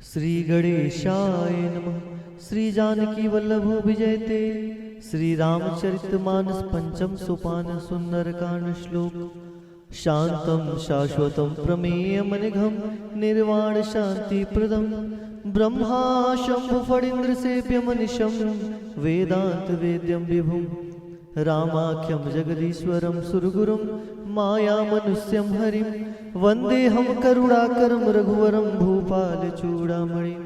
श्री गणेशाय नमः। श्री जानकी वल्लभो विजयते। श्री रामचरितमानस पंचम सोपान सुंदरकांड श्लोक। शांतं शाश्वतं प्रमेयमनिघं निर्वाण शांति प्रदम ब्रह्मा शंभु फणीन्द्र सेव्यमनिशं वेदांत वेद्यं विभुं रामाख्यं जगदीश्वरं सुरगुरुं माया मनुष्यं हरिं वन्देऽहं करुणाकरं रघुवरं भूपालचूडामणिं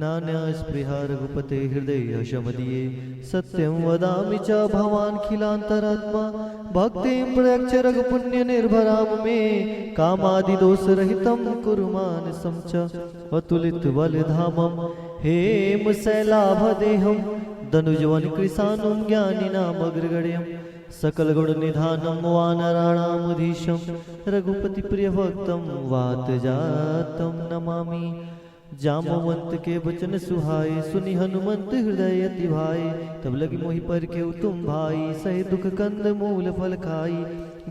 नान्यास्पृहा रघुपते हृदय शमदीये सत्यं वदामि च भवानखिलान्तरात्मा भक्तिं प्रयच्छ रघुपुण्य निर्भरां मे कामादिदोषरहितं कुरु मानसं च अतुलितबलधामं हेमशैलाभदेहं धनुजवन कृशानुं ज्ञानिनामग्रगण्यं सकलगुणनिधानं वानराणामुधीशं रघुपतिप्रियभक्तं वातजातं नमामि। जामवंत के वचन सुहाए सुनि हनुमंत हृदय अति भाए तब लगी मोहि पर के तुम भाई सही दुख कंद मूल फल खाई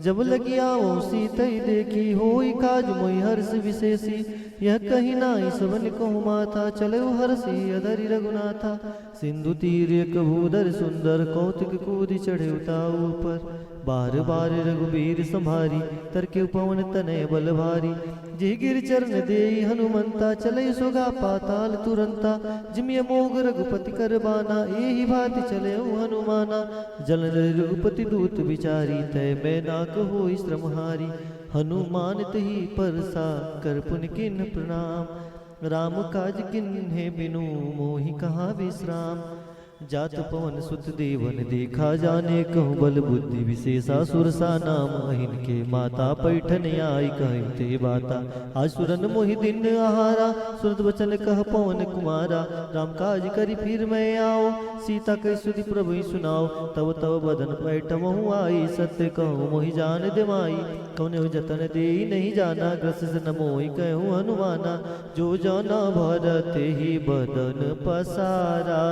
जब लगी आओ सीतई देखी होई काज मोहि हर्ष विशेषी यह कही नाई सबन कहु माथा चले हर्षी अधरि रघुनाथा सिंधु तीर एक भूधर सुंदर कौतुक कूदि चढ़े उताऊ पर बार बार रघुबीर संभारी तरके पवन तनय बल भारी जी गिर चरण देई हनुमंता चले सोगा पाताल तुरंता जिमिय मोग रघुपति कर बाना एहि भांति चले हनुमाना जलन रघुपति दूत विचारी तय मैं नाक होई श्रमहारी हनुमान तही परसा कर पुन किन प्रणाम राम काज किन्हे बिनु मोहि कहाँ विश्राम जात पवन सुत देवन देखा जाने कहूँ बल बुद्धि विशेषा सुरसा नाम अहिन के माता पैठन आई कहीं ते बाता आज सुरन मोहि दिन आहारा सुरत वचन कह पवन कुमारा राम काज करी फिर मैं आओ सीता कई सुधि प्रभु सुनाओ तब तब बदन पैठमहु आई सत्य कहूँ मोहि जान दे माई कौन जतन दे नहीं जाना ग्रस से न मोहि कहूँ हनुमाना जो जाना भरत ही बदन पसारा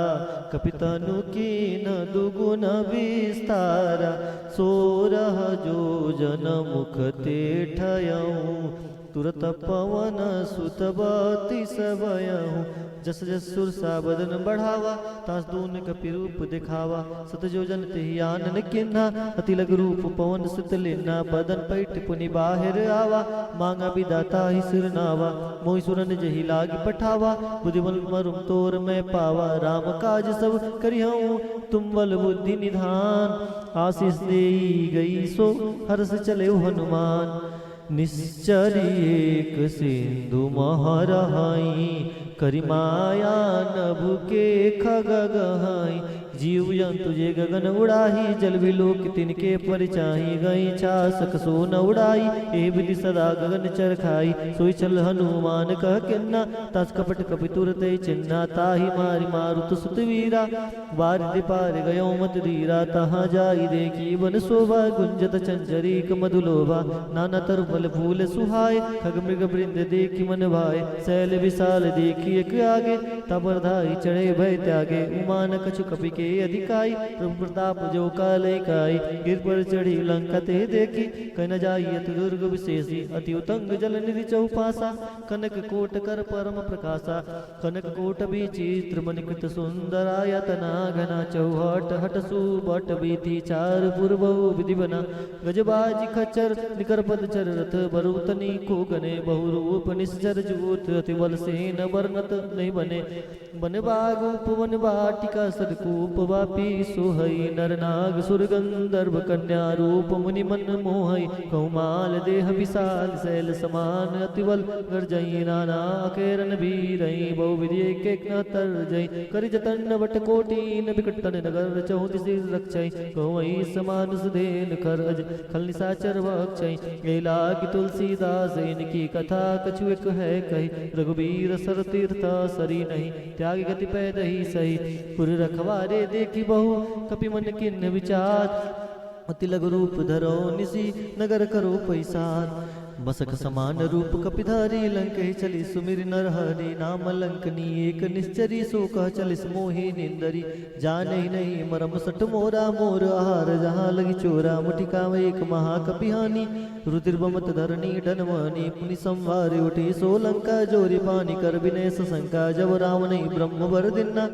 कपितनु की न दुगुन विस्तारा सोरह जो जन मुख ते ठयऊँ तुरत पवन सुत बती सबयहूँ जस जस सुर सा बदन बढ़ावा तास दून कपि रूप दिखावा सत जो जन तेहि आनन किन्हा अति लग रूप पवन सुत लेना बदन पैठ पुनि बाहिर आवा मांगा विदाता ही सिर नावा मोहि सुरन जही लागी पठावा बुद्धिबल मरुम तोर मैं पावा राम काज सब करिहऊँ तुम बल बुद्धि निधान आशीष देई गई सो हर्ष चले हनुमान निश्चरी एक सिंधु महरहाई करिमाया नभ के खग गहाई जीव जंतु जे गगन उड़ाही जल विलोक तिनके परिचाही गई छासक सो न उड़ाई ए विधि सदा गगन चरखाई सोई चल हनुमान कह किन्ना तस कपट कपि तुरत चिन्ना ताही मारि मारुत सुत वीरा बारिधि पार गयो मत धीरा तहाँ जाई देखी वन शोभा गुंजत चंचरीक मधुलोभा नाना तरु फल फूल सुहाय खग मृग वृंद देखी मन भाए शैल विशाल देखी एक आगे तबरधाई चढ़े भय त्यागे उमान कछु कपि के अधिकाई प्रभु प्रताप जो कालिकाई गिर पर चढ़ी लंका ते देखी कन जाई अति दुर्ग विशेषी अति उतंग जल निधि चौपासा कनक कोट कर परम प्रकाशा कनक कोट विचित्र मणिकृत सुंदरायतना घना चौहट हट सुबट बीति चार पूर्व विधि बना गजबाजी खच्चर निकर पद चर रथ बरुतनी को गने बहुरूप निश्चर जूत अति बल सेन वर्णत नहीं बने बन बाग उपवन वाटिका सदकूप वापी सोहई नरनाग सुरगंधर्व कन्या रूप मुनि मन मोहई कौमाल देह विशाल शैल समान अतिबल गर्जई नाना अकेरन वीरई बहु विधि एक न तर जई करि जतन वट कोटि न विकटन नगर चहुति सिर रक्षई कहई समान सुधेन खरज खल निशाचर वक्षई लागी तुलसीदास इनकी कथा कछु एक है कही रघुबीर सर तीर्थ सरी नहीं त्याग गति पैद ही सही पुर रखवारे देखी बहु कपि मन किन्न विचार अति लघु रूप धरो निसी नगर करो पैसार मसक समान रूप कपिधारी लंके चली सुमिर नर हरि नाम लंकनी एक निश्चरी सो कह चलिस मोहि निंदरी जाने नहीं मरम सट मोरा मोर आहार जहाँ लगी चोरा मुटिका एक महाकपिहानी रुद्रबमत धरणी डनमनी पुनि संवार उठी सो लंका जोरी पानी कर विनय सशंका जब राम नहीं ब्रह्म वर दिना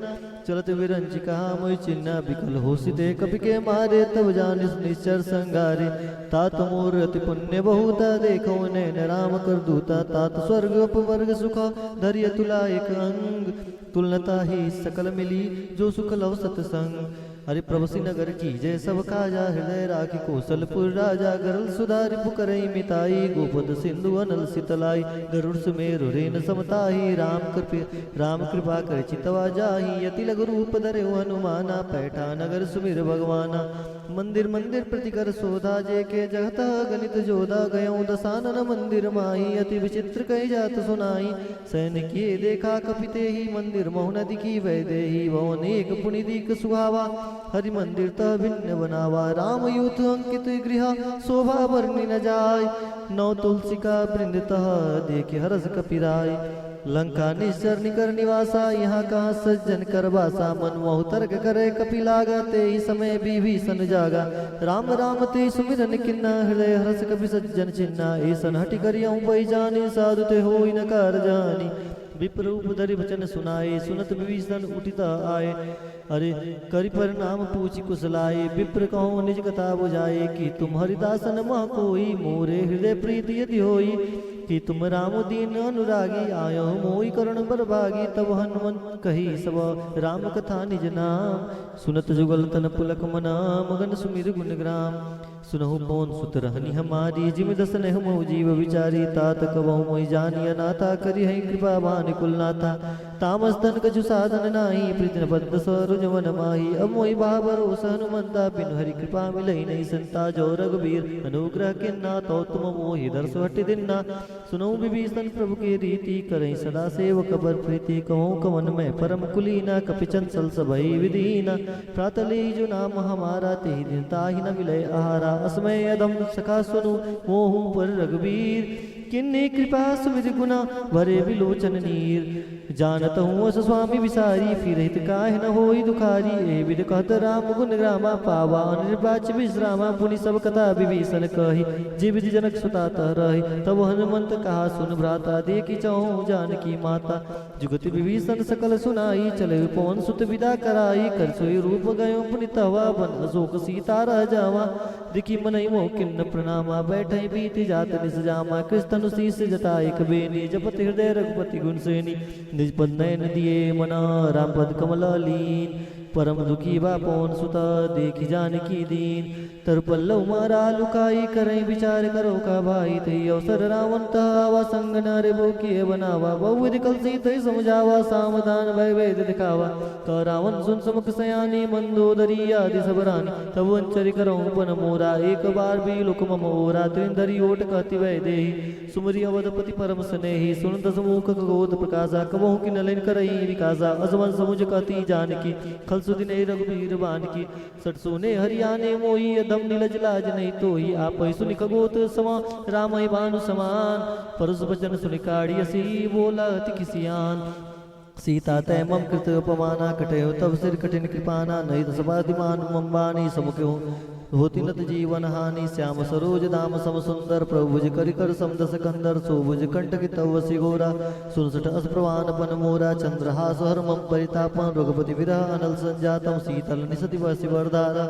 चलत विरंचिका मोहि चिन्ना बिकल होसिते कपि के मारे तब जानिस निश्चर संगारे तात मोर अति पुण्य बहुता देखो नैन राम कर दूता तात स्वर्ग अपवर्ग सुखा धैर्य तुला एक अंग तुलनता ही सकल मिली जो सुख लव सतसंग हरि प्रभसी नगर की जय सब काजा हृदय राखी कौशलपुर राजा गरल सुधारि पुकरई मिताई गोपद सिंधु अनल सितलाई गरुड़ सुमेरु रेन समताही राम कृपा कर चितवा जाही यति लघु रूप धरे हनुमाना पैठा नगर सुमिर भगवाना मंदिर मंदिर प्रतिकर सोधा जे के जगत गणित जोधा गयऊ दसानन मंदिर माही अति विचित्र कही जात सुनाई सैनिक ये देखा कपिते ही मंदिर मोहनदि की वैदेही भवन एक पुनिदिक सुहावा हरि मंदिर तह भिन्न बनावा राम यूथ अंकित गृह शोभा वर्णि न जाय नौ तुलसिका वृंद तह देखे हरस कपिराय लंका निश्चर निकर निवासा यहाँ कहाँ सज्जन कर बासा मन मोह तर्क करे कपि लागा ते ही समय विभीषण जागा राम राम ते सुमिरन किन्ना हृदय हरस कपि सज्जन चिन्ना ऐसन हटि करियऊँ पै जानी साधु ते होई न कार जानी विप्र उपधरि वचन सुनाए सुनत विभीषण उठिता आए अरे करि परिणाम पूछि कुशलाए विप्र कहो निज कथा बुझाए कि तुम हरिदासन मह कोई मोरे हृदय प्रीति यदि होई कि तुम राम दीन अनुरागी आयो मोई करुण बरभागी तब हनुमंत कही सब राम कथा निज नाम सुनत जुगल तन पुलक मना मगन सुमिर गुण ग्राम सुनहु पवन सुत रहनी हमारी जिम दसन हम जीव विचारी तात कबहु मोहि जानी अनाथा करी है कृपा बान कुलनाथा तामस तन कछु साधन नाही प्रीतन बद्ध सरोज मन माही अब मोहि बाबरोस हनुमंता बिन हरि कृपा मिलई नहीं संता जो रघुबीर अनुग्रह किन्ना तो तुम मोहि दर्श हटि दिन्ना सुनो विभीषण प्रभु की रीति करई सदा सेवक बर प्रीति कहूँ कवन में परम कुलीना कपि चंचल सबई विदीना प्रातले जो नाम हमारा तेहि दिन ताहि न मिलय आहारा अस्मय अदम सखा सुनु मोहु पर रघुबीर किन्नी कृपा सुविध गुना भरे विलोचन नीर जानत हूँ अस स्वामी विसारी फिर हित काहे न होई दुखारी ए विद कहत राम गुण ग्रामा पावा निर्वाच विश्रामा पुनि सब कथा विभीषण कही जे विधि जनक सुता तह रही तब हनुमंत कहा सुन भ्राता देखी चहु जानकी माता जुगति विभीषण सकल सुनाई चले पवन सुत विदा कराई कर सोई रूप गयो पुनि तवा बन अशोक सीता रह जावा दिखी मनई मोह किन्न प्रणामा बैठे बीति जात निस जामा कृष्ण शीस जता एक बेनी जपत हृदय रघुपति गुण सेनी निज पद नयन दिए मना राम पद कमल लीन परम दुखी बा पवन सुता देखी जानकी दीन तर पल्लव मारा लुकाई करई विचार करो का भाई ते अवसर रावण तहावा संग नारे बोकिए बनावा बहुविध कल सीते समझावा सावधान भय वेद दिखावा तो रावण सुन समुख सयानी मंदोदरी आदि सबरानी तब वंचरी करो पन मोरा एक बार भी लुक मम ओरा त्रिंदरी ओट कहती वै देही सुमरी अवधपति परम स्नेही सुन दस मुख गोद प्रकाशा कबहु की नलिन करई विकासा अजमन समुझ कहती जानकी खल सुदिने रघुबीर बान की सट सोने हरियाने मोही दम नीलज लाज नहीं तो ही आप सुनि खगोत समा राम भानु समान परस वचन सुनि काढ़ी असी बोला अति किसियान सीता तय मम कृत अपमाना कटयो तब सिर कठिन कृपाना नहीं दसबाधिमान मम्बानी समुख्यो होती नत जीवन हानि श्याम सरोज दाम सम सुंदर प्रभुज कर समदस कंदर सोभुज कंटक तव सिगोरा सुनसठ अस्प्रवान पन मोरा चंद्रहास हरमम परितापन रघुपति विरह अनल संजातम शीतल निसति वसी वरदारा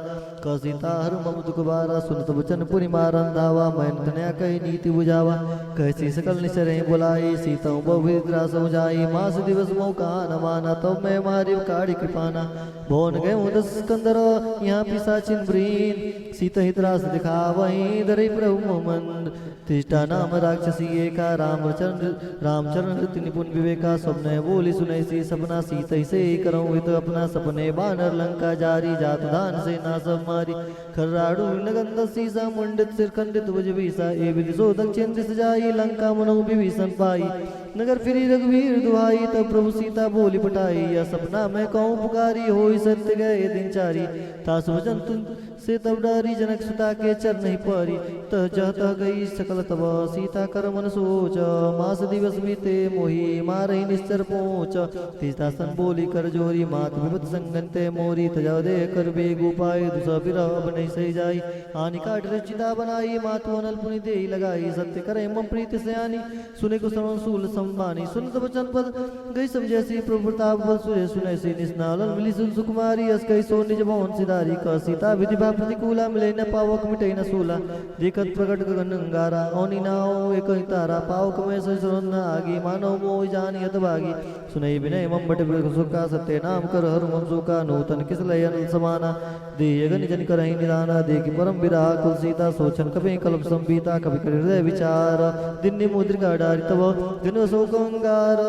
क सीता हर मम दुख बारा सुनत वचन पुनि मारन धावा मैन तनया कही नीति बुझावा कैसी सकल निसरे बुलाई सीता बहुविद्रा समझाई मास दिवस मौका न माना तब मैं मारी काढ़ी कृपाना भवन गए दस कंदर यहाँ पिशाचिन ब्रीन सीता हितरास दिखा वहीं धरे प्रभु मंद तिष्ठा नाम राक्षसी एका रामचरण निपुण विवेका स्वप्न बोली सुने सी सपना सीता से करऊँ हित अपना सपने बानर लंका जारी जात दान से ना सब मारी खर्राड़ू नगंध सीसा मुंडित सिर खंडित भुज भीसा ए विधि सो दक्षिण दिस जाई लंका मनो विभीषण पाई नगर फिरी रघुवीर दुहाई, तब प्रभु सीता बोली पटाई, यह सपना मैं कहूँ पुकारी, होई सत्य गए दिन चारी। तास वचन तुम से तब डारी, जनक सुता के चर नहीं पारी। तह जह तह गई सकल तब, सीता कर मन सोच, मास दिवस बीते मोही, मारही निश्चर पहुँच। तीतासन बोली कर जोरी, मात विपत संगन ते मोरी, तजा दे कर बेगु पाए, दुसा बिरह अब नहीं सही जाई। हानि काट रचिता बनाई, मातु अनल पुनि देहि लगाई, सत्य करे मम प्रीति सयानी, सुने को श्रवण सूल संबानी। सुन तब वचन पद गई सब जैसी, प्रभु प्रताप बल सुरे सुने सी निस्नालन, मिली सुन सुकुमारी, अस कही सो निज भवन सिधारी। क सीता विधि भा प्रतिकूला, मिले न पावक मिटे न सूला, देखत प्रकट गगन अंगारा, औनी नाओ एक ही तारा। पावक में सरण न आगी, मानव मोह जानी हत भागी। सुनई विनय मम बट सुखा, सत्य नाम कर हर मम सुखा, नूतन किस लय अनल समाना। देय गनि जन करहि निदाना, देखि परम विराह कुल सीता, सोचन कभी कल्प संबीता। कभी कर हृदय विचार, दिन मुद्रिका डारी, तब जन शोक अंगार।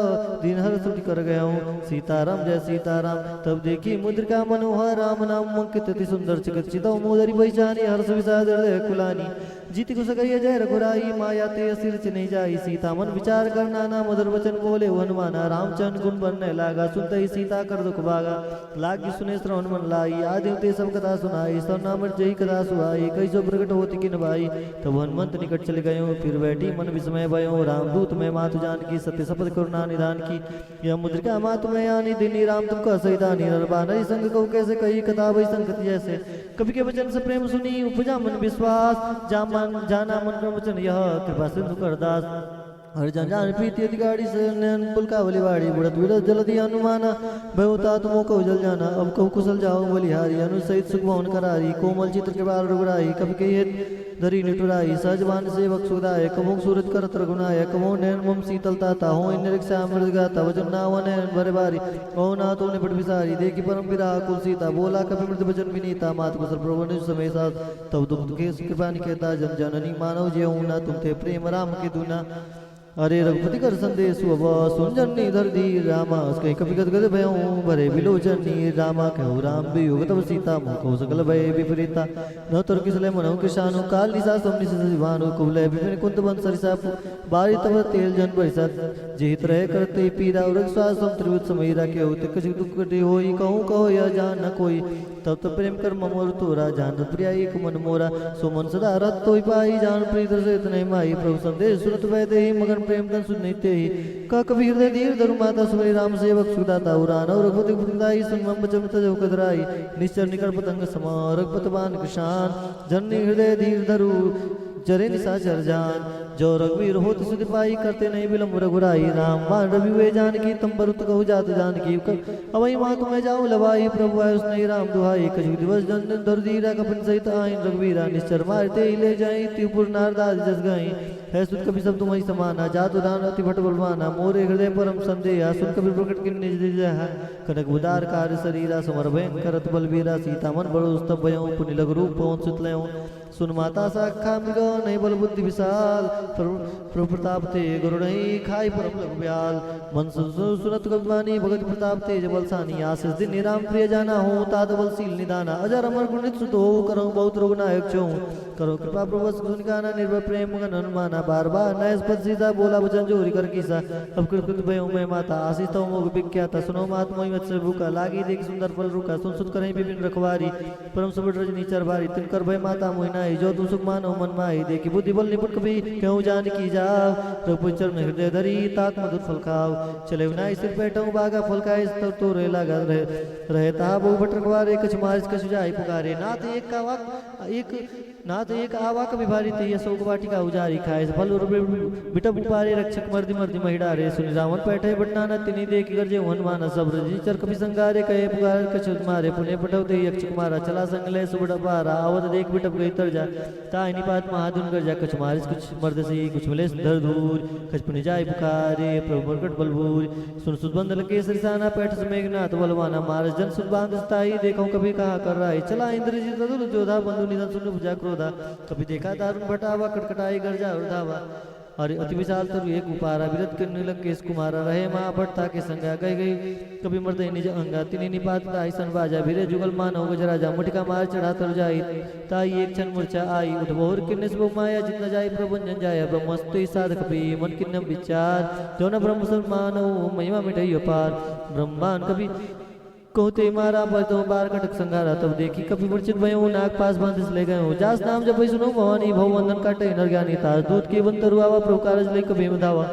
दिन हर सुट कर गया सीताराम जय सीताराम, तब देखी मुद्रिका मनोहर, राम नाम अंकित अति सुंदर। चिकित चितौ मोदरी पहचानी, हर्ष विषाद हृदय कुलानी। जीति कुश गई जय रघुराई, माया ते असिर नहीं जाई। सीता मन विचार करना ना, मधुर वचन बोले हनुमाना। रामचंद्र गुण बनने लागा, सुनते ही सीता कर दुख भागा। लागी सुने श्रवण मन लाई, आदिव ते सब कथा सुनाई। सरनाम जय कथा सुहाई, कई सो प्रकट होती किन भाई। तब हनुमंत निकट चले गयो, फिर बैठी मन विस्मय भयो। रामदूत में मातु जान की, सत्य शपथ करुणा निदान की। यह मुद्रिका मातु में आनी, दिनी राम तुमको सहितानी। नरबा नई संग को कैसे कही, कथा वही संगत जैसे। कवि के वचन से प्रेम सुनी, उपजा मन विश्वास। जाना मन क्रम वचन यह, कृपा सिंधु करदास। हर जन जान प्रीति अधिकारी, से नयन पुलकावली वाड़ी। बुढ़त विरत जलधि अनुमाना, भयता तुमो को जल जाना। अब कहु कुशल जाओ बलिहारी, अनुसहित सुख भवन करारी। कोमल चित्र के बाल रघुराई, कवि के धरी निटुराई। सहजवान सेवक सुखदाय, कमों सूरत करत रघुनाय। कमों नयन मम शीतलता, ताहो निरीक्षा मृद गाता। वचन नाव नयन भरे बारी, कहो ना तो निपट विसारी। देखी परम विराह कुल सीता, बोला कपि मृत वचन विनीता। मात कुशल प्रभु निज समय साथ, तब दुख के कृपा निकेता। जन जननी मानव जेऊ ना, तुम ते प्रेम राम के दूना। अरे रघुपति कर संदेश अब, सुन जननी धर दी रामा। उसके कपि गद गद भयऊ, भरे बिलोचनी। रामा कहु राम वियोग, तब सीता मोह कहु सकल भय विपरीता। न तर किसले मनहु कृशानु, काल निशा सब निश जीवानु। कुबले विपिन कुंत बन सरिसा, बारी तब तेल जन बरिसा। जेहित रहे करते पीरा, उरग श्वास सम त्रिभुज समीरा। केहु तिक दुख कटे होई, कहूँ कहो यह जान न कोई। तब तो प्रेम कर ममोर तोरा, जान प्रिया एक मन मोरा। सो मन सदा रत तो पाई, जान प्रीत से नहीं माई। प्रभु संदेश सुरत वै दे, मगन प्रेम तन सुनते ही। कवि हृदय धीर धरु माता, सुमरि राम सेवक सुदाता। उरान और रघुपति पुरंदाई, सुन मम बचन तजो कदराई। निश्चर निकट पतंग समा, रघुपत बान किसान। जननी हृदय धीर धरु, जरे निशाचर जान। जो रघुवीर होत सुध पाई, करते नहीं विलम्ब रघुराई। राम मान रवि हुए जानकी, तम बरुत कहु जात जानकी। अवई माँ तुम्हें जाऊँ लवाई, प्रभु आयुष नहीं राम दुहाई। कछु दिवस जन धर धीरा, कपन सहित आईन रघुवीरा। निश्चर मारते ही ले जाई, त्रिपुर नारदास जस गई। है सुन कभी सब तुम्हारी समाना, जातु दान अति भट बलवाना। मोरे हृदय परम संदेह, सुन कभी प्रकट किन निज जय। कनक उदार कार्य शरीरा, समर भयंकर बलबीरा। सीता मन बड़ो स्तभ भयऊ, पुनि लघु रूप पवन सुत लयऊ। सुन माता साखा मृग, नहीं बल बुद्धि विशाल। प्रभु प्रताप ते गुरु नहीं, खाई परम लघु ब्याल। मन सुनत कविवानी, भगत प्रताप तेज बलसानी। आशीष दिन राम प्रिय जाना हो, तात बलशील निदाना। अजर अमर गुणित सुत हो, करो बहुत रोग नायक छो। करो कृपा प्रभु सुन गाना, निर्भय प्रेम मगन हनुमाना। बार बार नयस पद सीता, बोला वचन जोरी कर कीसा। अब कृत भयो मैं माता, आशीष तो मोग विख्याता। सुनो मात मोहि वत्स भूखा, लागी देख सुंदर फल रुका। सुन सुन करें विपिन रखवारी, परम सुबट रजनी चरवारी। तिन कर भय माता मोहि नाई, जो तुम सुख मानो मन माही। देखी बुद्धि बल निपुट कभी, कहूँ जान की जाओ। रघुपति चरण हृदय धरी, तात मधुर फल खाओ। चले विनाई सिर बैठऊ, बागा फल खाए। तो रे लागा रहता बहु भट रखवारे। कछ मारिस कछ जाय पुकारे। नाथ एक का वाक नाथ एक आवा कभी भारी ते, अशोक वाटिका उजारी। खाए फल बिटप उपारे, रक्षक मर्दि मर्दि महिडारे। सुनि रावण पैठे बटनाना, तिनी देख गरजे हनुमान। सब रजिचर कभी संगारे, कहे पुकार कछ मारे। पुण्य पटवते यक्ष कुमारा, चला संग ले सुबड़ पारा। आवत देख बिटप गई तर जा, ताई निपात महादुन कर जा। कछ मारिस कुछ मर्द से, कुछ मिले धर दूर। कछ पुण्य जाय पुकारे, प्रभु प्रकट बलबूर। सुन सुबंध लगे सरसाना, पैठ मेघनाथ बलवाना। मारस जन सुन बांध स्थाई, देखो कभी कहा कर रहा है। चला इंद्रजीत जोधा, बंधु निधन सुन भुजा क्रोधा। कभी देखा दारुण भटावा, कटकटाई गर्जा और धावा। अरे अति विशाल तरु एक उपारा विरत के नीलक केस कुमारा रहे माँ भट्टा के संगा गई कभी मर्दे निज अंगा तिनी निपात आईसन बाजा भीरे जुगल मानव गजराजा मुटिका मार चढ़ा तर जाई ताई एक क्षण मूर्छा आई उठबोर किन्ने सब माया जितना जाय प्रभंजन जाय ब्रह्मस्तु साधक भी मन किन्नम विचार जो न ब्रह्म सलमानो महिमा मिटाई पार ब्रह्मांड कभी कहते मारा पर तो बार कटक संगारा तब देखी कभी मूर्छित भयो नाग पास बांधिस ले गयो जास नाम जब सुनो भवानी भववंदन काटे नरज्ञानी तार दूत के बंतरुआवा प्रकारज ले कभी मधावा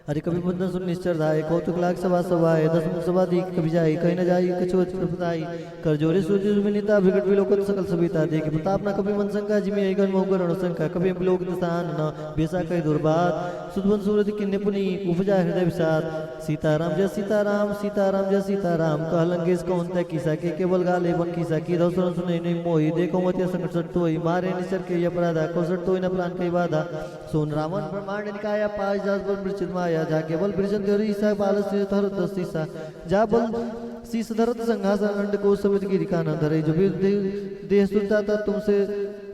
अरे कभी बंधन सुन निश्चर धाय कौतुक लाख सभा सभाए दस मुख सभा दी कभी जाई कहीं न जाई कछुअत प्रपताई कर जोरे सूर्य विनीता विकट विलोकन सकल सविता देखी प्रताप न कभी मन संका जिमि ऐगन मोहगरण संका कभी विलोक स्थान न बेसा कई दुर्बात सुदवन सूरज किन्ने पुनी उपजा हृदय विषाद सीताराम जय सीताराम सीताराम जय सीताराम कहलंगेश कौन तय किसा के केवल गाले बन किसा की दौसरन सुने नहीं मोही देखो मत संकट सटतोई मारे निसर के अपराधा को सटतोई न प्राण कई बाधा सोन रावण ब्रह्मांड निकाया पांच जास पर मृचित माया जा केवल ब्रिजन देवरी ईसा बाल श्री धरत सीसा जा बल शीस धरत संघासन अंड को समित की रिकाना धरे जो भी देह सुनता था तुमसे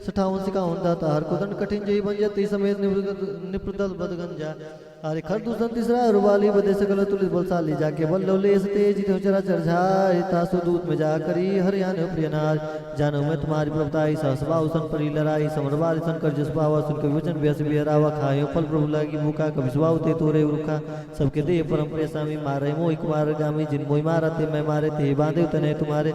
58 सिकावन दाता हर को दंड कठिन जय बन जाती समेत निप्रदल बदगंजा अरे खर दूसरा तीसरा रुवाली बदे सकल तुलित बलशाली जाके बल लवले तेज जिते चरा चरझाई तासु दूत में जा करी हरियाण प्रियनार जानो मैं तुम्हारी प्रभुताई सहसभा उसन परी लड़ाई समरवार संकर जसपावा सुन कवि वचन व्यास बिहरावा खायो फल प्रभु लागी भूखा कभी सुभाव ते तोरे रुखा सबके देह परम प्रिय स्वामी मारे मोहि कुमार गामी जिन मोहि मारा ते मैं मारे ते बांधे तने तुम्हारे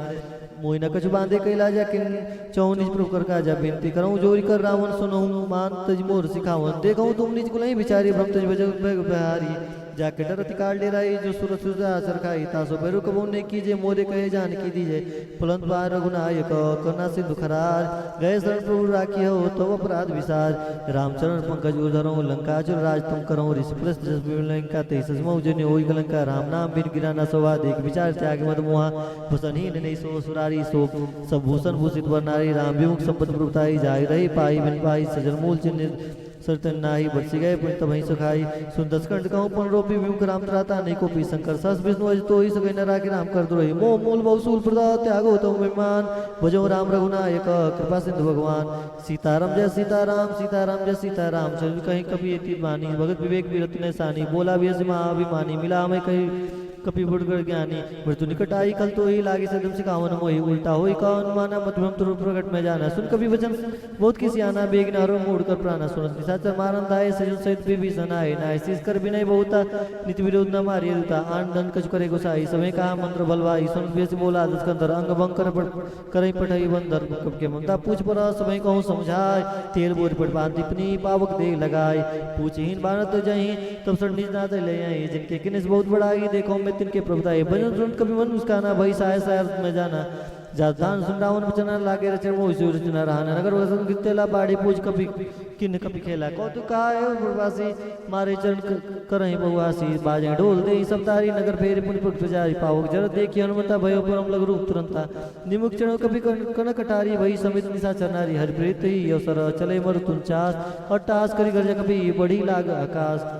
मोहि न कछु बांधे कैला जा किन चौनिज प्रभु कर काजा बेनती करऊं जोरी कर रावण सुनऊं मान तज मोर सिखावन देखऊं तुम निज कुलई बिचारी ब्रह्म तज बज बिहारी जाके डरती काल डेराई जो सूरत सुजा सरखाई तासो भैरु कबो ने कीजे मोरे कहे जान की दीजे फुलंत बार रघुनायक करना सिंधु खरार गए शरण प्रभु राखी हो तो अपराध विसार रामचरण पंकज उधरो लंका चुर राज तुम करो ऋषिप्रस्थ लंका ते सजमौ जने होई कलंका राम नाम बिन गिराना सवा देख विचार त्याग मत मोहा भूषणहीन नहीं सो सुरारी सो सब भूषण भूषित वर नारी राम विमुख संपत प्रभुताई जाय रही पाई बिन पाई सजन मूल चिन्ह सरतन नाही बरसी गए पुण्य तबहि सुखाई सुन दसकंड कहूँ पन रोपी विमुख राम त्राता नहीं को पी शंकर सस विष्णु अज तो ही सगै न राखी राम कर दुरहि मोह मूल बहुसूल प्रदा त्यागो तम विमान भजो राम रघुनायक कृपा सिंधु भगवान सीताराम जय सीताराम सीताराम जय सीताराम चल कहीं कभी एति बानी भगत विवेक विरत ने सानी बोला भी अभिमानी मिला मैं कहीं कपि बुढ़गढ़ ज्ञानी मृत्यु निकट आई कल तो ही लागे सदम सिखावन मोहि उल्टा होई कौन माना मत भ्रम तुर प्रकट में जाना सुन कभी वचन बहुत किसी आना बेग नारो मूड कर प्राणा सुनत निशाचर मारन दाए सजन सहित विभीषण आए नाय शीस कर विनय बहुता नित विरोध न मारिय दूता आन दंड कछ करे गोसाई समय कहा मंत्र बलवाई सुन बेस बोला दस्कंदर अंग भंग कर करई पठई बंदर कब के ममता पूछ पर समय कहूँ समझाए तेल बोर पट बांध दीपनी पावक दे लगाए पूछहीन बानत तो जही तब सर निज नाथ ले आई जिनके किनिस बहुत बड़ाई देखो तिनके प्रभुताई भजन सुन कभी मन मुस्काना भई साय साय में जाना जादान सुन रावण बचना लागे रचन मोह से रचना रहना नगर वसन गिरतेला बाड़ी पूज कभी किन कभी खेला कौतुक काय प्रवासी मारे चरण करहि बहुआसी बाजे ढोल दे सब तारी नगर फेर पुनि पुट जारी पावक जर देखि हनुमता भयो परम लग रूप तुरंता निमुख चढ़ो कभी कन कटारी भई समित निशाचर नारी हरि प्रीत ही अवसर चले मर तुंचास अट्टास करी गर्ज कभी बड़ी लाग आकाश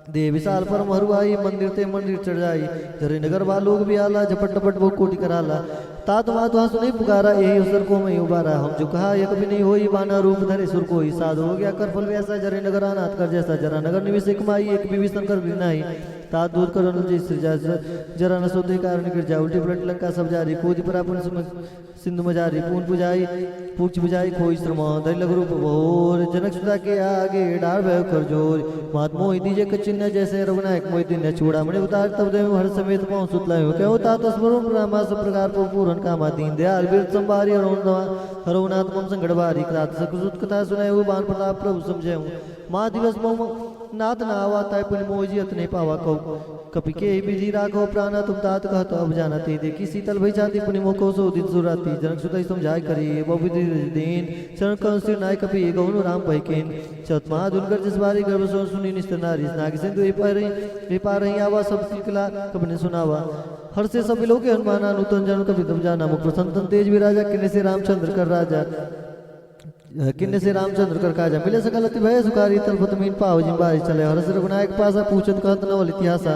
दे विशाल पर मरुआई मंदिर ते मंदिर चढ़ जाई जरे नगर वालोग भी आला झपट टपट वो कोटि कराला तात मात वहां सुनी पुकारा यही अवसर को मैं उबारा हम जो कहा यह कभी नहीं होई बाना रूप धरे सुर कोई साधु हो गया कर फल वैसा जरे नगर अनाथ कर जैसा जरा नगर निवेश कमाई एक विभीषण कर बिनाई तात दूर कर अनुज जरा न सोते कारण गिर जा उल्टी पलट लंका सब जारी कोदि पर अपन सिंधु मजारी पून पुजाई पूछ बुझाई खोई श्रम दल लग रूप भोर जनक सुधा के आगे डार भय कर जोर मात मोहि दीजे कचिन्ह जैसे रघुनायक मोहि दिन चूड़ा मणि उतार तब देव हर समेत पहुंच सुतलायो कहो तात स्मरण प्रमा सब प्रकार पूरन कामा दीन दयाल वीर संभारी हरवनाथ मम संगड़ बारी क्रात सकुसुत कथा सुनायो बाण प्रताप प्रभु समझे माँ दिवस मोम नाथ ना आवा ताय पुनि मोजियत नहीं पावा कहो कपि के विधि राखो प्राणा तुम तात कहत अब जानते देखी शीतल भई जाती पुनि मोको सो दिन सुराती जनक सुतई समझाय करी बहुविधि दीन शरण कं सिर नाय कपि गौन राम भयकेन चत महादुर्गर जसवारी गर्भ सो सुनी निस्तर नारी नाग सिंधु विपा रही आवा सब सिकला कबि ने सुनावा हर से सब लोग हनुमाना नूतन जन कभी तब जाना मुख प्रसन्न तेज विराजा किन्ने से रामचंद्र कर राजा किन्ने से रामचंद्र कर काजा मिले सकल अति भय सुकारी तलपत मीन पाव जिम्बारी चले हर से रघुनायक पासा पूछत कहत नवल इतिहासा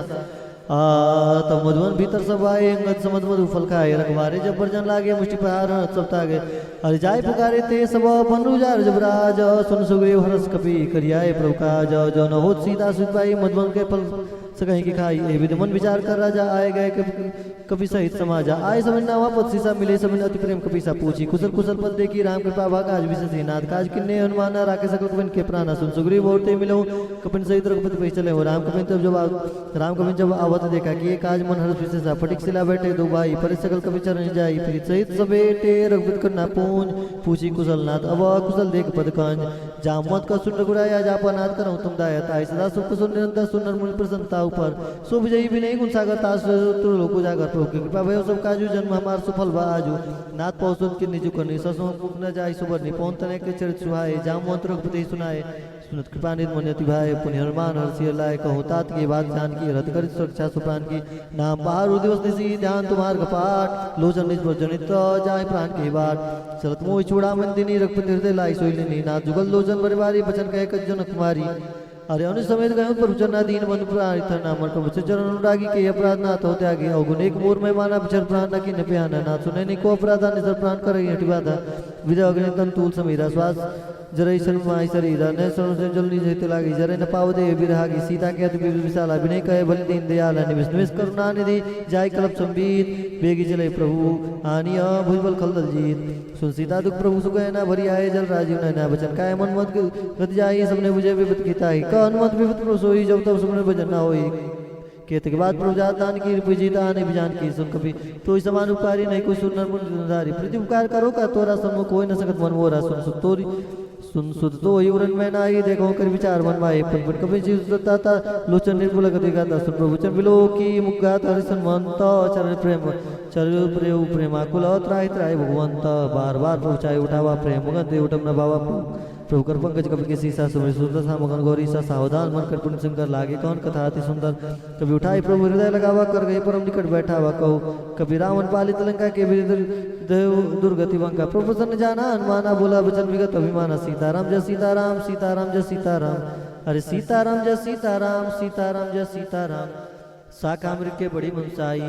तब मधुवन भीतर सब आए अंगद समझ मधु फल खाए रखवारे जब बर्जन लागे मुष्टि प्रहार सब तागे अरे जाय पुकारे ते सब बनु जार जब राज सुन सुग्रीव हरस कपि करियाए प्रभु काज जो न होत सीता सुत पाई मधुवन के फल सकहीं की खाई ए विधि मन विचार कर राजा आए गए कपि सहित समाजा आए समझ ना वापस सीसा मिले समझ अति प्रेम कपिसा पूछी कुशल कुशल पद देखी राम कृपा भाग आज विशेष नाथ काज किन्ने हनुमाना राके सकल कपिन के प्राणा सुन सुग्रीव औरते मिलो कपिन सहित रघुपति पे चले हो राम कपिन जब आवत देखा कि ये काज मन हर्ष विशेषा फटिक सिला बैठे दो भाई पर सकल कपि चरण जाई फिर सहित सवेटे रघुपति करना पूंज पूछी कुशल नाथ अब कुशल देख पद कंज जामवत का सुन रघुराया जापा नाथ करऊँ तुम दाया ताई सदा सुख सुन निरंतर सुन मुनि प्रसन्नता ऊपर सो विजयी भी नहीं गुण सागर तास लोको जागर प्रभु की कृपा भयो सब काजू जन्म हमार सुफल बा आजू नाथ पौसुन की निजु करनी ससो न जाय सुबरनी पौन तने के चरित सुहाए जामवंत रघुपति सुनाए सुनत कृपा निर्मन्यति भाई पुण्य हनुमान हर्षि लाय कहो तात की बात जान की रथ कर सुरक्षा सुप्राण की नाम पहाड़ दिवस निसी ध्यान तुम्हार कपाट लोचन निज जनित जाय प्राण की बाट चलत मोह चूड़ा मंदिनी रघुपति हृदय लाई सोइलिनी नाथ जुगल लोचन परिवारी बचन कहे कजन कुमारी अरे अनु समेत गए पर चरना दीन बंधु प्राण नामर प्रभु चरण अनुरागी के अपराध ना तो त्यागी अवगुण एक मोर में माना विचर प्राण न की न प्याना ना सुने नहीं को अपराधा निसर प्राण कर हटि बाधा विदय अग्नि तन तूल समीरा श्वास जरई शर्माई शरीरा न शरण से जल निज हित लागी जरे न पाव दे विरहागी सीता के अति विशाला विनय कहे बलि दीन दयाल निविष निविष करुणा निधि जाय कल्प संबीत बेगी चले प्रभु आनिय भुजबल खलदल जीत सुन सीता दुख प्रभु सुख ना भरी आए जल राजीव नैना बचन काय मन मत गति जाई सबने बुझे विपत किताई का हनुमत विपत प्रभु सोई जब तब सुमन भजन ना होई केत के बाद प्रभु जात दान की पूजिता ने बिजान की सुन कभी तो समान उपकारी नहीं कोई सुनर मुनधारी प्रति उपकार करो का तोरा सन्मुख कोई न सकत मन मोरा सुन सुतोरी सुन सुत तो वही उरन में नाई देखो कर विचार मन माए पन कभी जीव सुता लोचन निर्मूल गति गाता सुन प्रभु चन बिलो की मुगात हरिसन मंत चरण प्रेम प्रेमाकुल त्राय त्राय भगवंत बार बार प्रभु चाहे उठावा प्रेम मगन दे उठम न बाबा प्रभु कर पंकज कवि के सीसा सुमि सुंदर सा मगन गौरी सा सावधान मन कर पुण्य शंकर लागे कौन कथा अति सुंदर कभी उठाई प्रभु हृदय लगावा कर गई परम निकट बैठावा कहो कभी रावण पालित लंका के देव दुर्गति वंका प्रभु प्रसन्न जाना हनुमाना बोला वचन विगत अभिमाना सीताराम जय सीताराम सीताराम जय सीताराम अरे सीताराम जय सीताराम सीताराम जय सीताराम शाखा मृत्य बड़ी मनसाई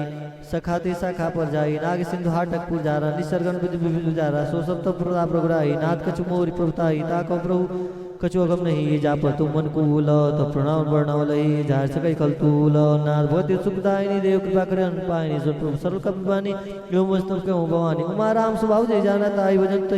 सखाते शाखा पर जाई नाग सिंधु हाटक पुजारा निसर्गन विधि विभिन्न जारा सो सब तब प्रताप रघुराई नाथ कछु मोरी प्रभुताई ताको प्रभु कछु अगम नहीं जा पर तुम मन कूल तब प्रणाम वर्णवलई जार सकई कलतूल नाथ भगवती सुखदायिनी देव कृपा करे पायनी सुन प्रभु सरल कपिवानी यो मस्तम के भवानी उमा राम स्वभाव जय जाना ताई भजन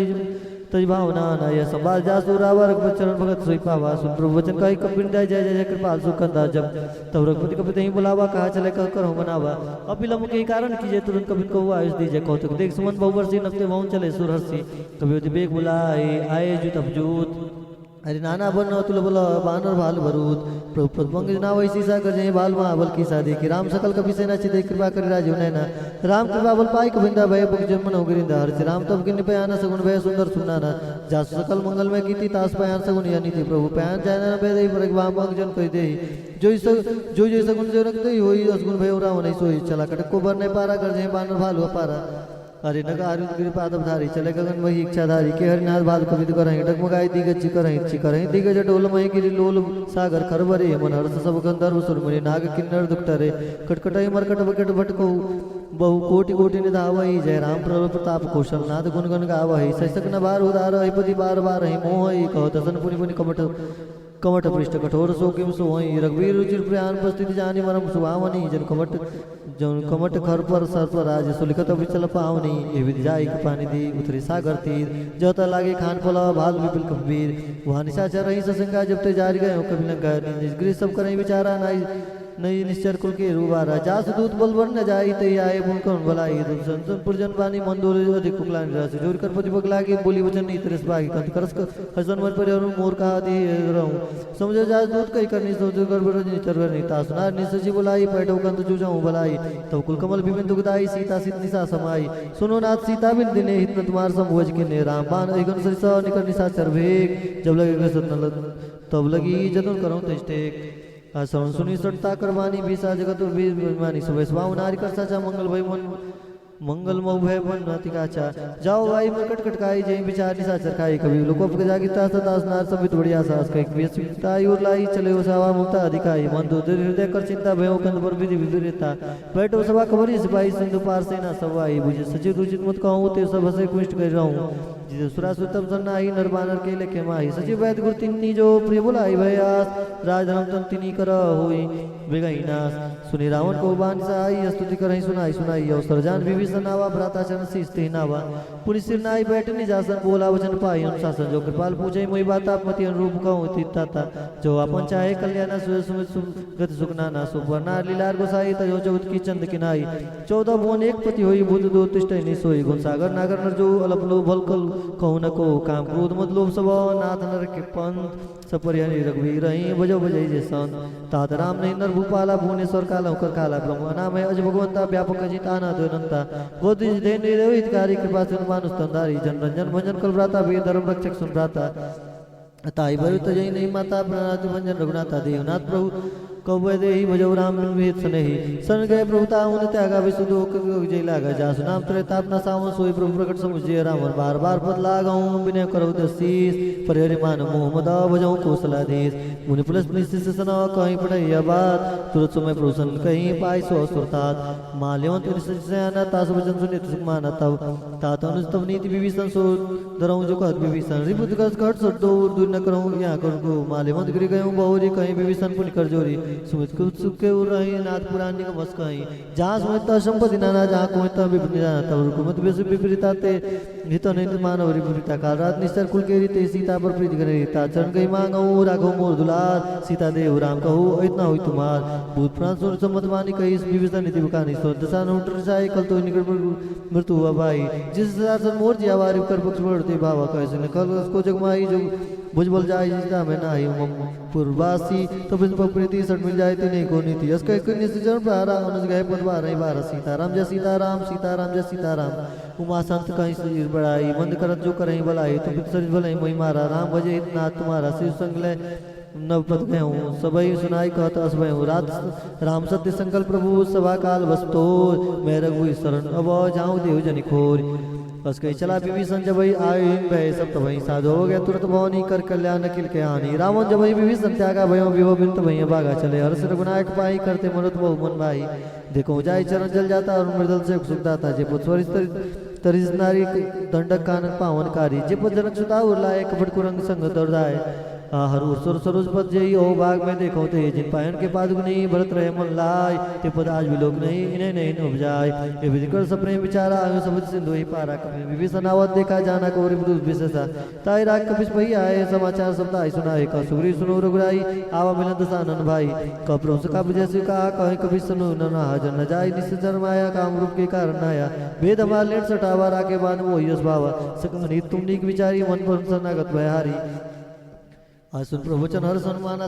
तज भावना नय संभाल जा सुरावर चरण भगत सोई पावा सुन प्रभु वचन कही कपिन जय जय जय कृपाल सुखंदा जब तब रघुपति कपि नहीं बुलावा कहा चले कह करो मनावा अपिलम के कारण कीजिए तुरंत कपिन को आयुष दीजिए कौतुक देख सुमन बहुवर्षी नफते भवन चले सुरहर्षि कभी बेग बुलाए आए जूत अबजूत अरे नाना बन तुल बोला बानर भाल भरूत प्रभु पद्मंग ना वही सीसा कर जय बाल महाबल की सादे की राम सकल कपि सेना चिदे कृपा कर राजीव नैना राम कृपा बल पाई कबिंदा भय बुक जन्म न गिरिंदा हर राम तब गिन पयान सगुन भय सुंदर सुनाना जासु सकल मंगल में कीति तास पयान सगुन यानी थी प्रभु पयान जाना भय दे पर वाम जन कह दे जो सगुन जो रख दे होई असगुन भय राव नहीं सोई चला कटक को भरने पारा कर जय बानर भाल पारा अरे नग आरुद गिरि पादम धारी चले गगन वही इच्छाधारी के हरिनाथ बाल कवित करहीं डगमगाई दिगज करहीं दिगज डोल मही गिरि लोल सागर खरबरे मन हर्ष सब गंधर्व सुरमुनि नाग किन्नर दुखटरे कटकटई मरकट बकट भटको बहु कोटि कोटि निधावही जय राम प्रभु प्रताप कौशल नाथ गुण गण गावही सैसक न बार उदार हिपति बार बार ही मोहि कहो तसन पुनि पुनि कमठ पृष्ठ कठोर सो किम सोई रघुवीर रुचिर प्रयान उपस्थिति जानी मरम सुभावनी जन कमट खर पर सर पर राज सुलिखत विचल पावनी ए विधि जाई पानी दी उतरी सागर तीर जोता लागे खान पोला भाल विपिल कबीर वहाँ निशाचर रही ससंगा जब ते जारी गए कभी लंका निजगृह सब करई विचारा नाई नई निश्चर कुल के रूबारा जास दूत बलवर न जाई ते आए मुन कौन भलाई संसन पुरजन बानी मंदोर अधिक कुकलान रस जोर कर पति बगला के बोली वचन नहीं तरस बागी कंत करस हसन मर पर मोर का आदि रहूं समझो जास दूत कई करनी सोच कर बरनी चरवर नहीं तासुना निसजी बुलाई पैठो कंत जो जाऊं भलाई तब कुल कमल बिबिन दुखदाई सीता सित निसा समाई सुनो नाथ सीता बिन दिने हित तुम्हार समोज किने राम बान एगन सरिसा निकर निसा चरवेग जब लगे सतन तब लगी जतन करो तेजटेक श्रवण सुनी सटता करवानी बीसा जगत बीमानी सुबह स्वाव नारी कर साचा मंगल भई मन मंगल मऊ भय बनती काचा जाओ भाई मरकट कटकाई जय विचार निशाचर खाई कभी लोको पक जागिता सतास नार सबित बढ़िया सास कई विस्ताई और लाई चले हो सवा मुक्ता अधिकाई मन दो हृदय कर चिंता भयो कंद पर विधि विदुरता बैठो सभा खबरी सिपाही सिंधु पार से ना सवाई बुझे सचिव रुचित मत कहूँ ते सब हसे कुष्ट कर रहा हूँ जिसे सुरा सुतम सन्नाई नर बानर के लेके माही सचिव वैद गुरु तिन्नी जो प्रिय बुलाई भयास राजधर्म तम तिनी कर होई बेगई नास सुनि रावण को बान साई स्तुति करहि सुनाई सुनाई अवसर जान विभीषण आवा भ्राता चरण सीस्ते नावा पुनि सिर नाई बैठ निजासन बोला वचन पाई अनुशासन जो कृपाल पूछे मोहि बात आप मति अनुरूप कहूँ तिताता जो अपन चाहे कल्याण सुमित गत सुखना ना सुपर्णा लीलार गोसाई तयो जगत की चंद किनाई 14 भुवन एक पति होई बुध दो तिष्ठै नि सोई गुण सागर नागर नर जो अलपलो भलकल कहु न को काम क्रोध मत लोभ सब नाथ नर के पंथ सपरिहरि रघुवीर रही बजो बजई जे संत तात राम नहीं नर भूपाला भुवनेश्वर काला कर काला ब्रह्म नाम है अज भगवंता व्यापक जिता न अनंता गोदी देन हितकारी कृपा सुन मानुष तंदारी जन रंजन भंजन कल भ्राता वीर धर्म रक्षक सुन भ्राता ताई भरु तजई नहीं माता प्रणात भंजन रघुनाथा देवनाथ प्रभु कौवे दे भजौ राम वेद सनेहि सन गए प्रभुता उन त्यागा विशुद्ध जय लागा जासु नाम त्रेतापना सावन सोई प्रभु प्रकट समुझे राम बार बार पद लगाऊं विनय करो दसीस परिहरि मान मोहम्मद भजौ कौशलाधीश मुनि पुलस निशिष सन कहीं पढ़ैया बात तुरत समय प्रभुसन कहीं पाई सो सुरतात माल्यवंत निशना तास वचन सुनित सुखमाना तब तात अनुस्तव नीति विभीषण सो धरऊं जो कहत विभीषण रिपुत कर घट सट दूर न करऊं यहाँ कर को माल्यवंत गिर गयूं बहुरी कहीं विभीषण पुनि कर जोरी सुमित कुछ सुख के उरही नाथ पुरानी का बस कहीं जहाँ सुमित संपत्ति नाना जहाँ कुमित विपरीत तब रुकुमत बेसु विपरीता ते हित नहीं मानव विपरीता काल रात निश्चर कुल के रीते सीता पर प्रीति करे रीता चरण गई मांगऊ राघव मोर दुलार सीता देव राम कहू इतना हुई तुम्हार भूत प्राण सुर सम्मत वाणी कही विभीषण नीति बुकानी सो दशा नोटर जाए कल तो निकट मृत्यु हुआ भाई जिस सर मोर जी आवारी कर पक्ष बढ़ते भावा कैसे कल उसको जगमाई जो भुजबल जाए जिसका मैं नाही पूर्वासी तो बिन प्रीति सट मिल जाए नहीं को नीति इसका एक निश्चरण प्रारा अनुज गए पदवा रही बारह सीताराम जय सीताराम सीताराम जय सीताराम उमा संत कहीं शरीर बढ़ाई मंद करत जो करहीं भलाई तुम शरीर भलाई मोहि मारा राम भजे इतना तुम्हारा शिव संगले नव पद में हूँ सबई सुनाई कहत असभय हूँ रात राम सत्य संकल्प प्रभु सभा काल वस्तो मैं रघु शरण अब जाऊँ देव जनि खोर बस कही चला विभीषण जब आए भय सब तबही साधो हो गया तुरंत भवनी कर कल्याण किल के हानि रावण जब विभीषण त्यागा भयो विभो बिन तबही भागा चले हर्ष रघुनायक पाई करते मनोत बहु मन भाई देखो जाय चरण जल जाता और मृदल से सुख दाता जे पुष्वर तरिस नारी दंडक कानक पावनकारी जे पद जनक सुता उरलाए कपट कुरंग संग दौड़ाए हरूर सुर सरोज पद जई ओ बाग में देखो ते जिन पायन के पादुक नहीं भरत रहे मन लाय ते पद आज भी लोग नहीं इन्हें नहीं उपजाय ये विधिकर सपने विचारा आयो सबद सिंधु ही पारा कभी विभीषण आवत देखा जाना को विदुष विशेषा ताई राग कपिस भई आए समाचार सब ताई सुनाए का सुग्री सुनो रघुराई आवा मिलन दसानन भाई कप्रंस का जैसे कहा कहीं कभी सुनो न हाजर न जाय निश्चर माया काम रूप के कारण आया वेद हमार लेट सटावा राके बान वो यश भावा सकनी तुम नीक विचारी मन पर शरणागत भयहारी आसुन प्रवचन हर सन्माना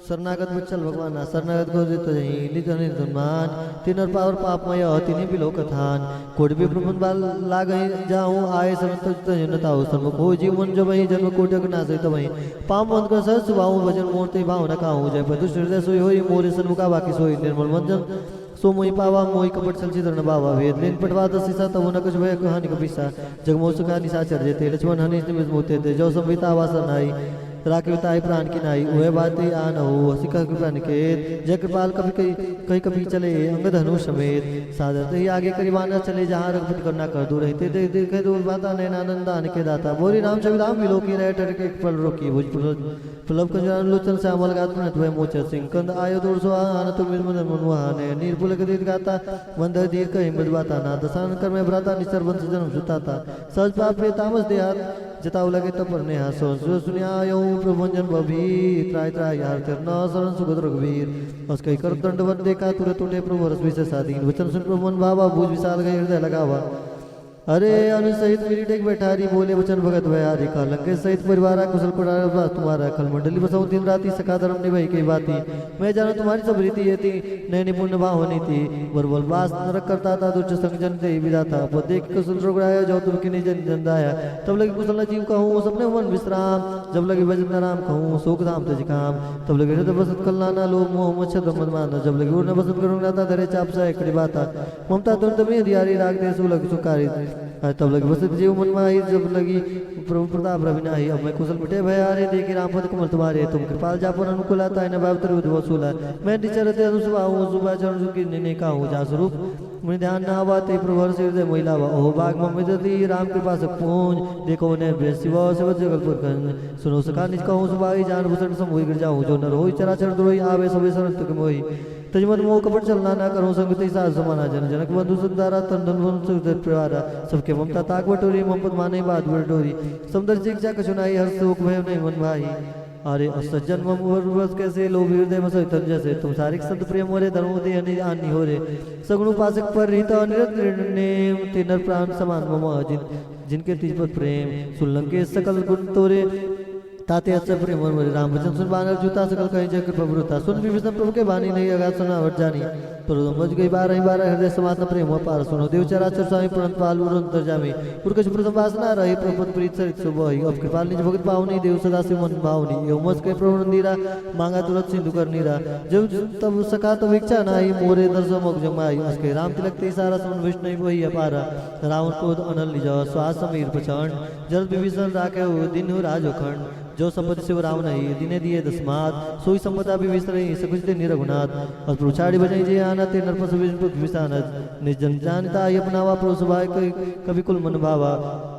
शरणागत बच्चल भगवान शरणागत को देते निधन सन्मान तिनर पावर पापमय तिनि बिलो कथान कोट भी प्रबंध बाल लाग जाऊं आए समस्त जनताओ सम्मुख हो जीवन जब वही जन्म कोटक ना सहित वही पाम बंद कर सर सुभाव भजन मूर्ति भावना काहू जय प्रदुष हृदय सोई होई मोरे सन्मुखा बाकी सोई निर्मल मंजन सो मोहि पावा मोहि कपट चलचित्र बावा वेद लेन पटवा दसिसा तब न कुछ भय कहानी कपिसा जगमोह सुखा निशाचर जेते लक्ष्मण हनीश निमित मोते थे जो संविता वासन आई राकेताई प्राण की नाई वह बातें आन हो सिखा कृपा निकेत जय कृपाल कभी कहीं कभी चले अंग धनु समेत सादर ही आगे करीबाना चले जहाँ रघुपति करना कर दूर रहते देख देखे दूर बाता नैन आनंदान के दाता बोरी राम छविराम विलोकी रहे टरके पल रोकी भुज प्रलभ कंजरान लोचन श्यामल गात नटवय मोचर सिंह कंद आयो दूर सो आन तुम मन मनवाने निर्पुल गीत गाता मंदर दीर कहीं मजबाता ना दसान कर में भ्राता निश्चर वंश जन्म सुताता सहज पाप प्रिय तामस देहात जताऊ लगे तपर नेहा सो सुनियायो प्रभंजन बभी त्राय त्राय यार न शरण सुगत रघुवीर बस कई कर दंडवत देखा तुरंत उठे प्रभु रस विशेष आदीन वचन सुन प्रभु मन भावा भुज विशाल गए हृदय लगावा अरे अनु सहित मेरी टेक बैठारी बोले वचन भगत भयारी का लंके सहित परिवार कुशल कुमार तुम्हारा कल मंडली बसाऊं दिन राती सका धर्म निभाई कई बाती मैं जाना तुम्हारी सब रीति ये थी नैनी पुण्य भाव होनी थी बरबल बास नरक करता था दुष्ट संग जन दे विदाता वो देख कुशल रोगड़ाया जो तुम की जन जन दाया तब लगे कुशल जीव कहूँ सबने मन विश्राम जब लगे भजन राम कहूँ शोक धाम तज काम तब लगे हृदय बसत कल्याणा लोभ मोह मच्छर मद माना जब लगे उड़ने बसत करूंगा धरे चाप सा एकड़ी बाता ममता तुरंत में दियारी राग दे सुलग सुकारी तब लगी बसत जीव मन माही जब लगी प्रभु प्रताप रविनाही अब मैं कुशल मिटे भयारे देखी राम पद कमल तुम्हारे तुम कृपाल जापन अनुकूल आता है नवाब तरु वसूला मैं निचरते अनुसुभा हूँ सुबह चरण की ने का हूँ जा स्वरूप मुझे ध्यान ना हुआ ते प्रभु से हृदय महिला ओह बाग ममिदती राम कृपा से पूंज देखो ने शिव शिव जगलपुर गंज सुनो सका निज कहूँ सुबाई जान भूषण समोई गिर जाऊँ जो नर होई चराचर द्रोही आवे सबे शरण तुक मोही तजमत मोह कपट चलना ना करो संगति साध समाना जन जनक बंधु सुंदरा तंदन बंधु प्रिवारा सबके ममता ताक बटोरी ममपत माने बात बटोरी समुद्र जिज्ञा कछुनाई हर शोक भय नहीं मन भाई अरे असज्जन मम कैसे लोभ हृदय मसोई तन जैसे तुम सारिक संत प्रेम मोरे धर्मो दे आनी हो रे सगुण उपासक पर रीत अनिरत निर्णय तेनर प्राण समान मम जिनके तिज पर प्रेम सुलंके सकल गुण तोरे ताते अच्छा प्रेम और राम वचन सुन बानर जूता सकल कहीं जय कृपा प्रभुता सुन विभीषण प्रभु के बानी नहीं अगाध सुना वट जानी पर मज गई बारह हृदय समात्म प्रेम पार सुनो देव चराचर स्वामी प्रणत पालू अंतर जामी पुरकछ प्रथम वासना रही प्रपद प्रीत सरित सुबही अब कृपाल निज भगत पावनी देव सदा से मन भावनी यो मज के प्रभु नंदीरा मांगा तुरंत सिंधु कर नीरा जब तब सका तब इच्छा नाई मोरे दर्शो मुख जमाई उसके राम तिलक ते सारा सुन विष्णु वही अपारा रावण क्रोध अनल निज श्वास समीर प्रचंड जल विभीषण राखे दिन हो राजोखंड जो संपत्ति शिव राम नहीं दिने दिए दसमात सोई संपदा भी विसरई सकुच ते निरगुनाथ और प्रचारी बजाई जे आना ते नरपस विषान निजन जानता ये अपनावा प्रोसभाय कवि कुल मन भावा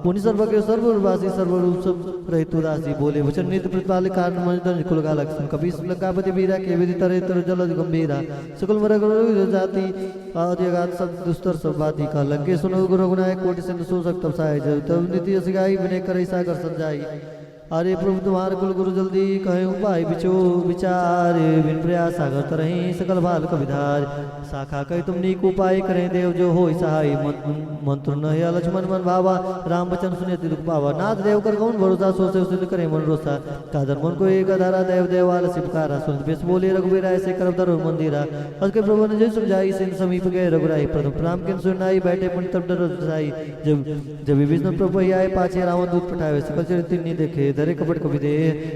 पुनि सर्व के सर्ववासी सर्वरूप सब रहित उदासी बोले वचन नित प्रतिपाल कारण मन दन कुल गालक सुन कपि लंकापति वीरा के विधि तरह तर जल गंभीरा सकल मरग जाति आदिगात सब दुस्तर सब बाती का लंके सुनो गुरु गुनाय कोटि सिंधु सो सक तपसाय जब तब नीति सिगाई विनय करई सागर संजाई अरे प्रभु तुम्हारे कुल गुरु जल्दी कहे उपाय बिचो विचार बिन प्रयास सागर तरही सकल बाल कविधार शाखा कही तुम नीक उपाय करें देव जो हो सहाय मंत्र न लक्ष्मण मन भावा राम वचन सुने दुख पावा नाथ देव कर कौन भरोसा सोचे सिद्ध करे मन रोसा कादर मन को एक धारा देव देवाल शिवकारा सुन बेस बोले रघुवीर ऐसे कर धरो मंदिरा उसके प्रभु ने जो समझाई सिंह समीप गए रघुराई प्रथम राम के सुनाई बैठे पुण्य तब डर जाई जब विष्णु प्रभु आए पाछे रावण दूत पठावे सकल चरित्र नहीं देखे धरे कपट कवि दे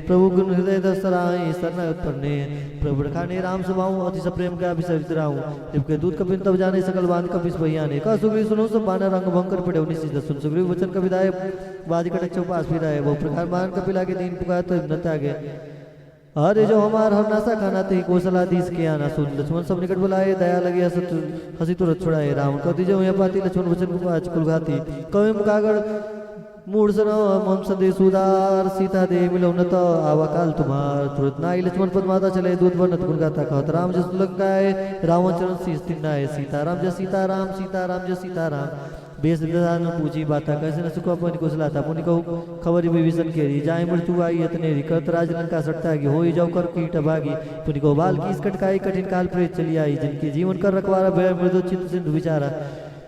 प्रभु गुण हृदय दसराई सरना उत्पन्ने प्रभु खाने राम सुभाऊ अति सप्रेम का विसरित राहूं जबकि दूत कपिन तब जाने सकल बांध कपिस भैयाने का सुग्रीव सुनो सब बानर रंग भंकर पड़े निश्चित सुन सुग्रीव वचन कविदाय बाजी कटक चौपास फिर आए वो प्रकार मान कपिला के दिन पुकार तो न त्यागे अरे जो हमार हर नासा खाना ते कौशलाधीश के आना सुन लक्ष्मण सब निकट बुलाए दया लगे हसी तुरंत छुड़ाए रावण कति जो यहाँ पाती लक्ष्मण वचन को आज कुलघाती कवि मुकागढ़ मूड सनो मम संदेश उदार सीता दे मिलो न तो आवा काल तुम्हार तुरंत नाई लक्ष्मण पद माता चले दूध वर्णत गुण गाता कहत राम जस लंकाए रावण चरण शीस तिन्नाए सीताराम जय सीताराम सीताराम जय सीताराम बेस दान पूछी बाता कैसे न सुखो अपन कुशलाता पुनि कहू खबर विभीषण केरी जाय मृत्यु आई यतनेरी करत राज लंका सटता गी होई जाऊ कर कीट भागी पुनि कहू बाल की कटकाई कठिन काल प्रेत चली आई जिनके जीवन कर रखवारा भय मृदु चित्त सिंधु विचारा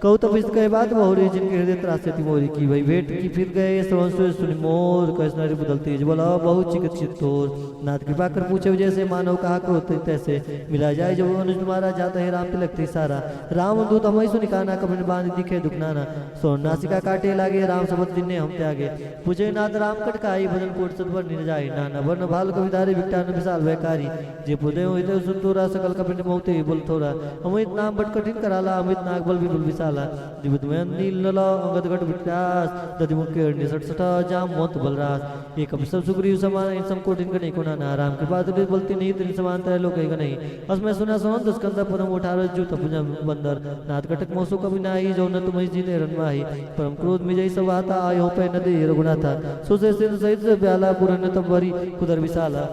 कहू तब इस कहे बात बहुरी जिनके हृदय त्रासे मोरी की वही भेंट की फिर गए श्रवण सुनि मोर कैसनारी बदलती बोला बहुत चिकित्सित तोर नाथ कृपा कर पूछे जैसे मानव कहा क्रोध तैसे मिला जाए जब अनुज तुम्हारा जाता है राम तिलक सारा राम दूत हम सुनि काना कपड़ बांध दिखे दुखनाना सोन नासिका काटे लागे राम सबद दिन हम त्यागे पूछे नाथ राम कटकाई भजन कोट सदवर निर जाए नाना वर्ण भाल कविधारे विकटान विशाल वैकारी जे पुदे होते सुतोरा सकल कपिन मोते बोल थोड़ा अमित नाम बट कठिन कराला अमित नाग बल विपुल विशाल नील नला अंगद गट विकास दधि मुख्य निसट जाम मोत बलरास एक सब सुग्रीव समान इन सम कोटिन गने को ना राम के बाद बोलती नहीं तीन समान तरह लोग नहीं असमय सुना सुन दुष्कंदा पदम उठार जू तपुजा बंदर नाथ कटक मोसो कभी नाही जो न तुम जी ने रनवाही परम क्रोध में जय सवाता आयो पे नदी रघुनाथा सुसे सिंह सहित ब्याला पुरन तब वरी कुदर विशाला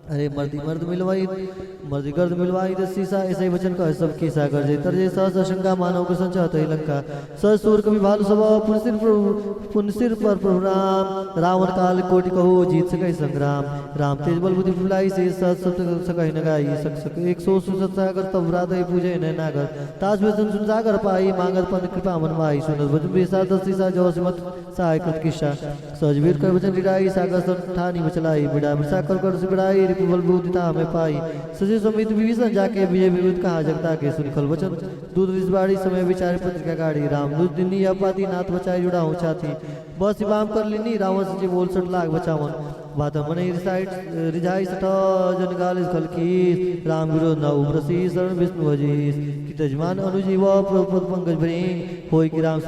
अरे मर्दी मर्द मिलवाई मर्जी गर्द मिलवाई दस सीसा ऐसे ही वचन कह सब की सागर जे तरजे सहस शंका मानव के संचात ही लंका सह सूर कवि भालु स्वभाव पुनसिर पर प्रभु राम रावण काल कोटि कहो जीत सकै संग्राम राम तेज बल बुद्धि फुलाई से सहस सब सकहि न गाई सक 100 सुसत सागर तब रात ही पूजे न नागर ताज वचन सुन सागर पाई मांगत पंथ कृपा मन माई सुनत वचन बेसा दस सीसा जो सिमत सहाय कृत किस्सा सहजवीर कर वचन रिराई सागर सन ठानी बचलाई बिड़ा बिसा कर सिबड़ाई रिपु बल बुद्धिता में पाई सजे समित विभीषण जाके विजय विविध कहा जगता के सुनिखल वचन दूध रिसबाड़ी समय विचार पत्रिका गाड़ी राम दूध दिनी अपाति नाथ बचाई जुड़ा हूँ छाती बस इमाम कर लिनी रावण से बोल 60 लाख बचावन बात मने रिझाई सठ जन गालिस खलकी राम विरोध न उमरसी शरण विष्णु अजीस कि तजमान अनुजीव प्रपद पंकज भृंग होई कि राम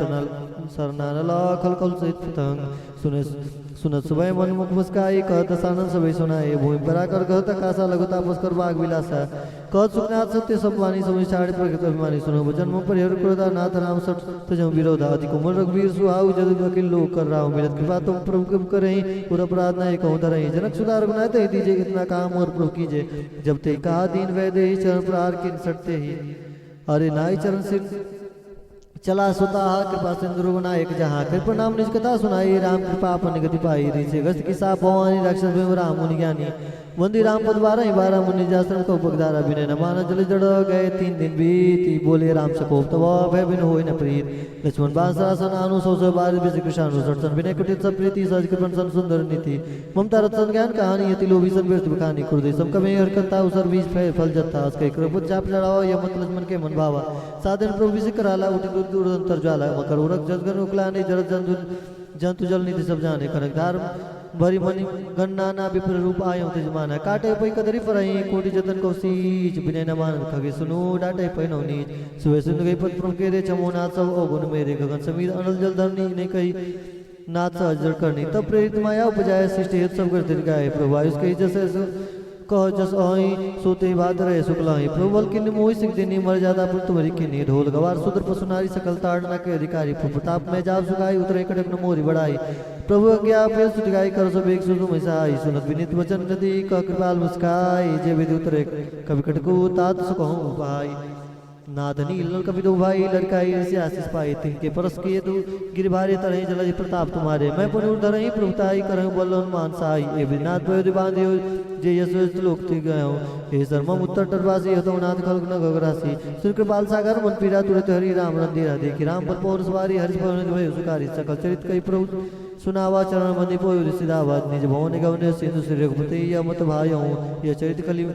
सरनाल खलखल सहित पतंग सुनत सुबह मन मुख मुस्काई कहत सानंद सबै सुनाए भूमि पराकर कहत कासा लघु तापस कर बाग विलासा कहत सुखनाथ सत्य सब वाणी समझ छाड़े प्रकृत अभिमानी सुनो जन्म परिहर क्रोधा नाथ राम सठ तजम विरोधा अधि कोमल रघुवीर सुहाउ जद अकिल लोक कर राव मिलत कृपा तुम प्रभु कब करहि और अपराध न कहूँ धरहि जनक सुधा रघुनाथ ही दीजिए इतना काम और प्रभु कीजिए जब ते कहा दीन वैदे ही चरण प्रहार किन सटते ही अरे नाई चरण सिर चला सुता कृपा सिंधु गुनायक जहाँ कृपा नाम निज कथा सुनाई राम कृपा अपन गति पाई ऋषि गस्त किसा भवानी राक्षस भीम राम मुनि ज्ञानी वंदी राम पद 12 मुनि जासन को पगदारा बिने न मान जल जड़ गए 3 दिन बीती बोले राम सकोप तब भय बिन होय न प्रीत लक्ष्मण बांसरासन आनु 100 बार विष कृष्णानु सटसन बिने कुटित सब प्रीति सहज कृपण सन सुंदर नीति ममता रतन ज्ञान कहानी यति लोभी सन व्यर्थ बखानी कुर्दे सम कमे हरकता उसर बीज फल जत्ता उसके कृपत चाप चढ़ाओ या मत लक्ष्मण के मन भावा साधन प्रभु विष कराला उठि दूर अंतर ज्वाला मकर उरक जगन उकला ने जड़ जंतु जल निधि सब जाने कनक धार भरी मणि गन्ना ना विप्र रूप आयो तेजमाना काटे पै कदरी परहि कोटि जतन को सीच बिने न मान खगे सुनु डाटे पै नौ नीच सुबह सुन गई पद प्रभु के रे चमोना सब अगुण मेरे गगन समीर अनल जल धरनी ने कही नाथ सहज करनी तब प्रेरित माया उपजाय सृष्टि हेतु सब कर गाय प्रभु आयुष कही जैसे कह जस अहि सोते बात रहे शुक्लाहि प्रबल किन्नी मोहि सिख देनी मर जादा पुर तुम्हारी किन्नी ढोल गवार सुदर पशुनारी सकल ताड़ना के अधिकारी प्रताप में जाप सुखाई उतरे कटक न मोरी बढ़ाई प्रभु अज्ञा पे सुधिगाई कर सब एक सुनु मिसाई सुनत विनित वचन नदी कह कृपाल मुस्काई जे विधि उतरे कवि कटकु तात सुकहु भाई नादनी लल कवि दो भाई लड़काई से आशीष पाए तिनके परस किए तू गिरभारे तरह जल प्रताप तुम्हारे मैं पुनः धरहि प्रभुताई करहु बलन मान साई ए विनाथ भयो बांधियो जे यश लोक ति गयो हे शर्मा उत्तर टरवासी हतो नाथ खलक न गगरासी सुन कृपाल सागर मन पीरा तुरत हरि राम रंधीरा देखि राम पर पौर सवारी हरि भवन भयो सुकारी सकल चरित कई प्रभु सुनावा चरण मंदि पोय सिदावाद निज भवन गवने सिंधु श्री रघुपति यमत भायो ये चरित कलि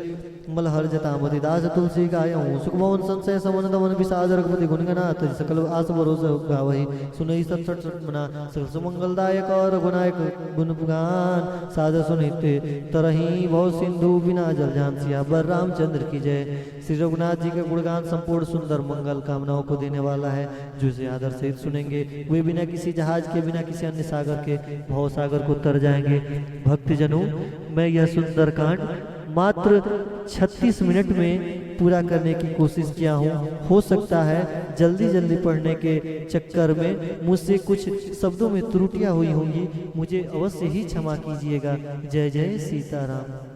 मलहर जता मति दास तुलसी गायो सुख भवन संशय समन दमन विषाद रघुपति गुणगनाथ सकल आस भरोस गावहि सुनहि सत सत मना सकल सुमंगलदायक और गुनायक गुण गान साध सुनिते तरहि भव सिंधु बिना जल जान सिया बर रामचंद्र की जय। श्री रघुनाथ जी का गुणगान संपूर्ण सुंदर मंगल कामनाओं को देने वाला है जो इसे आदर से सुनेंगे वे बिना किसी जहाज के बिना किसी अन्य सागर के भव सागर को तर जाएंगे। भक्तजनों मैं यह सुंदर कांड मात्र 36 मिनट में पूरा करने की कोशिश किया हूँ। हो सकता है जल्दी जल्दी पढ़ने के चक्कर में मुझसे कुछ शब्दों में त्रुटियां हुई होंगी, मुझे अवश्य ही क्षमा कीजिएगा। जय जय सीताराम।